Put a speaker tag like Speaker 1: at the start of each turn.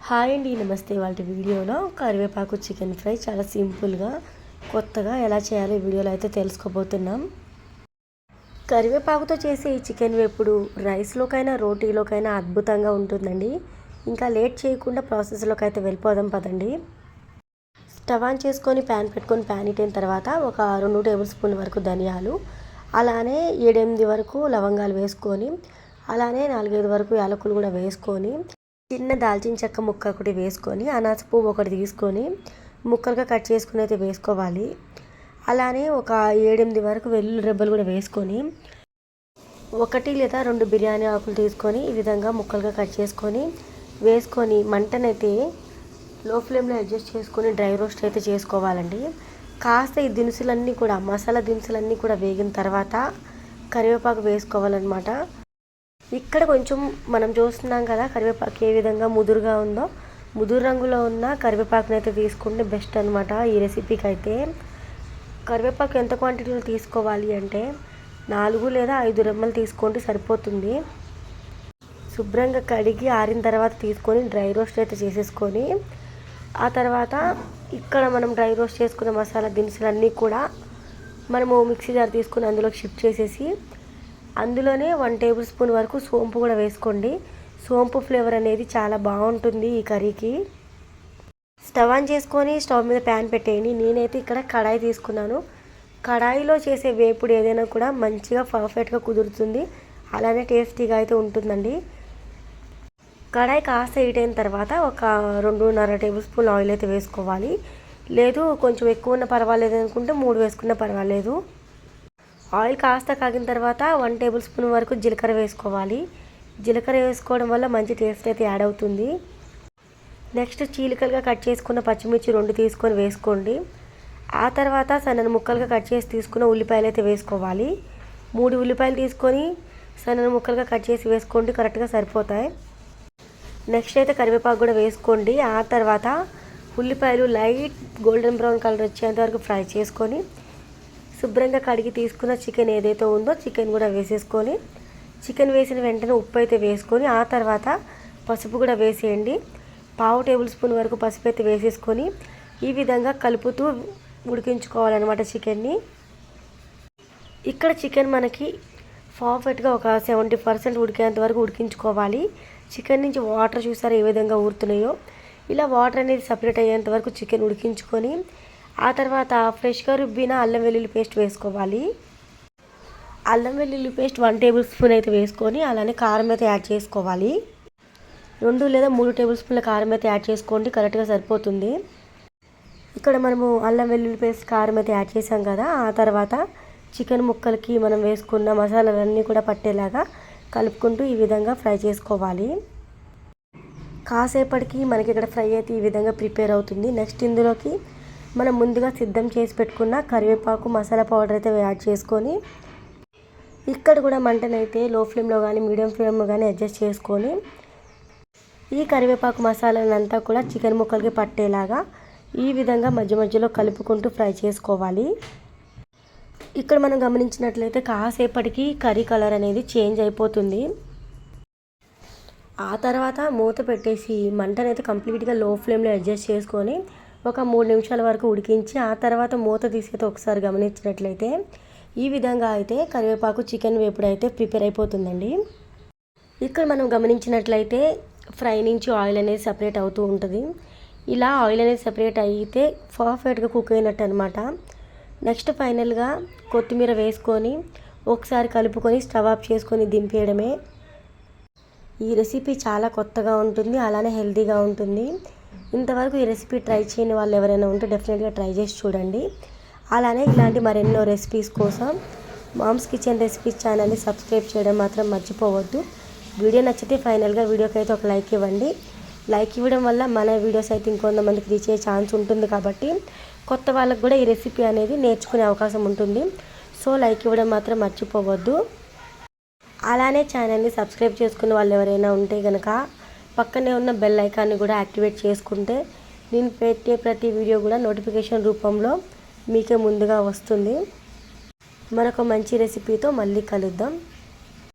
Speaker 1: Hi అండి, నమస్తే. వాళ్ళ వీడియోలో కరివేపాకు చికెన్ ఫ్రై చాలా సింపుల్గా కొత్తగా ఎలా చేయాలో ఈ వీడియోలో అయితే తెలుసుకోబోతున్నాం. కరివేపాకుతో చేసే ఈ చికెన్ వేపుడు రైస్లోకైనా రోటీలోకైనా అద్భుతంగా ఉంటుందండి. ఇంకా లేట్ చేయకుండా ప్రాసెస్లోకి అయితే వెళ్ళిపోదాం పదండి. స్టవ్ ఆన్ చేసుకొని ప్యాన్ పెట్టుకొని ప్యాన్ ఇట్టిన తర్వాత ఒక 2 టేబుల్ స్పూన్ల వరకు ధనియాలు, అలానే 7-8 వరకు లవంగాలు వేసుకొని, అలానే 4-5 వరకు యాలకులు కూడా వేసుకొని, చిన్న దాల్చిన చెక్క ముక్క ఒకటి వేసుకొని, అనాస పువ్వు ఒకటి తీసుకొని ముక్కలుగా కట్ చేసుకుని అయితే వేసుకోవాలి. అలానే ఒక 7-8 వరకు వెల్లుల్లి రెబ్బలు కూడా వేసుకొని, 1 లేదా 2 బిర్యానీ ఆకులు తీసుకొని ఈ విధంగా ముక్కలుగా కట్ చేసుకొని వేసుకొని మంటనైతే లో ఫ్లేమ్లో అడ్జస్ట్ చేసుకొని డ్రై రోస్ట్ అయితే చేసుకోవాలండి. కాస్త ఈ దినుసులన్నీ కూడా మసాలా దినుసులన్నీ కూడా వేగిన తర్వాత కరివేపాకు వేసుకోవాలన్నమాట. ఇక్కడ కొంచెం మనం చూస్తున్నాం కదా కరివేపాకు ఏ విధంగా ముదురుగా ఉందో, ముదురు రంగులో ఉన్న కరివేపాకుని అయితే తీసుకుంటే బెస్ట్ అనమాట ఈ రెసిపీకి అయితే. కరివేపాకు ఎంత క్వాంటిటీలో తీసుకోవాలి అంటే 4 లేదా 5 రెమ్మలు తీసుకుంటే సరిపోతుంది. శుభ్రంగా కడిగి ఆరిన తర్వాత తీసుకొని డ్రై రోస్ట్ అయితే చేసేసుకొని, ఆ తర్వాత ఇక్కడ మనం డ్రై రోస్ట్ చేసుకున్న మసాలా దినుసులన్నీ కూడా మనము మిక్సీ జార్ తీసుకొని అందులోకి షిఫ్ట్ చేసేసి, అందులోనే 1 టేబుల్ స్పూన్ వరకు సోంపు కూడా వేసుకోండి. సోంపు ఫ్లేవర్ అనేది చాలా బాగుంటుంది ఈ కర్రీకి. స్టవ్ ఆన్ చేసుకొని స్టవ్ మీద ప్యాన్ పెట్టేయండి. నేనైతే ఇక్కడ కడాయి తీసుకున్నాను. కడాయిలో చేసే వేపుడు ఏదైనా కూడా మంచిగా పర్ఫెక్ట్గా కుదురుతుంది, అలానే టేస్టీగా అయితే ఉంటుందండి. కడాయి కాస్త హీట్ అయిన తర్వాత ఒక 2.5 టేబుల్ స్పూన్ ఆయిల్ అయితే వేసుకోవాలి. లేదు కొంచెం ఎక్కువ ఉన్న పర్వాలేదు అనుకుంటే 3 వేసుకున్నా పర్వాలేదు. ఆయిల్ కాస్త కాగిన తర్వాత 1 టేబుల్ స్పూన్ వరకు జీలకర్ర వేసుకోవాలి. జీలకర్ర వేసుకోవడం వల్ల మంచి టేస్ట్ అయితే యాడ్ అవుతుంది. నెక్స్ట్ చీలికలుగా కట్ చేసుకున్న పచ్చిమిర్చి 2 తీసుకొని వేసుకోండి. ఆ తర్వాత సన్నని ముక్కలుగా కట్ చేసి తీసుకున్న ఉల్లిపాయలు అయితే వేసుకోవాలి. 3 ఉల్లిపాయలు తీసుకొని సన్నని ముక్కలుగా కట్ చేసి వేసుకోండి, కరెక్ట్గా సరిపోతాయి. నెక్స్ట్ అయితే కరివేపాకు కూడా వేసుకోండి. ఆ తర్వాత ఉల్లిపాయలు లైట్ గోల్డెన్ బ్రౌన్ కలర్ వచ్చేంత వరకు ఫ్రై చేసుకొని, శుభ్రంగా కడిగి తీసుకున్న చికెన్ ఏదైతే ఉందో చికెన్ కూడా వేసేసుకొని, చికెన్ వేసిన వెంటనే ఉప్పు అయితే వేసుకొని, ఆ తర్వాత పసుపు కూడా వేసేయండి. 1/2 టేబుల్ స్పూన్ వరకు పసుపు అయితే వేసేసుకొని ఈ విధంగా కలుపుతూ ఉడికించుకోవాలన్నమాట చికెన్ని. ఇక్కడ చికెన్ మనకి పర్ఫెక్ట్గా ఒక 70% ఉడికేంత వరకు ఉడికించుకోవాలి. చికెన్ నుంచి వాటర్ చూసారా ఏ విధంగా ఊరుతున్నాయో, ఇలా వాటర్ అనేది సపరేట్ అయ్యేంత వరకు చికెన్ ఉడికించుకొని, ఆ తర్వాత ఫ్రెష్గా రుబ్బిన అల్లం వెల్లుల్లి పేస్ట్ వేసుకోవాలి. అల్లం వెల్లుల్లి పేస్ట్ 1 టేబుల్ స్పూన్ అయితే వేసుకొని, అలానే కారం అయితే యాడ్ చేసుకోవాలి. 2 లేదా 3 టేబుల్ స్పూన్ల కారం అయితే యాడ్ చేసుకోండి, కరెక్ట్గా సరిపోతుంది. ఇక్కడ మనము అల్లం వెల్లుల్లి పేస్ట్ కారం అయితే యాడ్ చేసాం కదా, ఆ తర్వాత చికెన్ ముక్కలకి మనం వేసుకున్న మసాలాలన్నీ కూడా పట్టేలాగా కలుపుకుంటూ ఈ విధంగా ఫ్రై చేసుకోవాలి. కాసేపటికి మనకి ఇక్కడ ఫ్రై అయితే ఈ విధంగా ప్రిపేర్ అవుతుంది. నెక్స్ట్ ఇందులోకి మనం ముందుగా సిద్ధం చేసి పెట్టుకున్న కరివేపాకు మసాలా పౌడర్ అయితే యాడ్ చేసుకొని, ఇక్కడ కూడా మంటనైతే లో ఫ్లేమ్లో కానీ మీడియం ఫ్లేమ్లో కానీ అడ్జస్ట్ చేసుకొని, ఈ కరివేపాకు మసాలానంతా కూడా చికెన్ ముక్కలకి పట్టేలాగా ఈ విధంగా మధ్య మధ్యలో కలుపుకుంటూ ఫ్రై చేసుకోవాలి. ఇక్కడ మనం గమనించినట్లయితే కాసేపటికి కర్రీ కలర్ అనేది చేంజ్ అయిపోతుంది. ఆ తర్వాత మూత పెట్టేసి మంటనైతే కంప్లీట్గా లో ఫ్లేమ్లో అడ్జస్ట్ చేసుకొని ఒక 3 నిమిషాల వరకు ఉడికించి, ఆ తర్వాత మూత తీసి ఒకసారి గమనించినట్లయితే ఈ విధంగా అయితే కరివేపాకు చికెన్ వేపుడు అయితే ప్రిపేర్ అయిపోతుందండి. ఇక్కడ మనం గమనించినట్లయితే ఫ్రై నుంచి ఆయిల్ అనేది సపరేట్ అవుతూ ఉంటుంది. ఇలా ఆయిల్ అనేది సపరేట్ అయితే పర్ఫెక్ట్గా కుక్ అయినట్టు అనమాట. నెక్స్ట్ ఫైనల్గా కొత్తిమీర వేసుకొని ఒకసారి కలుపుకొని స్టవ్ ఆఫ్ చేసుకొని దింపేయడమే. ఈ రెసిపీ చాలా కొత్తగా ఉంటుంది, అలానే హెల్తీగా ఉంటుంది. ఇంతవరకు ఈ రెసిపీ ట్రై చేయని వాళ్ళు ఎవరైనా ఉంటే డెఫినెట్గా ట్రై చేసి చూడండి. అలానే ఇలాంటి మరెన్నో రెసిపీస్ కోసం మామ్స్ కిచెన్ రెసిపీస్ ఛానల్ని సబ్స్క్రైబ్ చేయడం మాత్రం మర్చిపోవద్దు. వీడియో నచ్చితే ఫైనల్గా వీడియోకి అయితే ఒక లైక్ ఇవ్వండి. లైక్ ఇవ్వడం వల్ల మన వీడియోస్ అయితే ఇంకొంతమందికి రీచ్ అయ్యే ఛాన్స్ ఉంటుంది కాబట్టి కొత్త వాళ్ళకు కూడా ఈ రెసిపీ అనేది నేర్చుకునే అవకాశం ఉంటుంది. సో లైక్ ఇవ్వడం మాత్రం మర్చిపోవద్దు. అలానే ఛానల్ని సబ్స్క్రైబ్ చేసుకున్న వాళ్ళు ఎవరైనా ఉంటే కనుక పక్కనే ఉన్న బెల్ ఐకాన్ని కూడా యాక్టివేట్ చేసుకుంటే నేను పెట్టే ప్రతి వీడియో కూడా నోటిఫికేషన్ రూపంలో మీకే ముందుగా వస్తుంది. మరొక మంచి రెసిపీతో మళ్ళీ కలుద్దాం.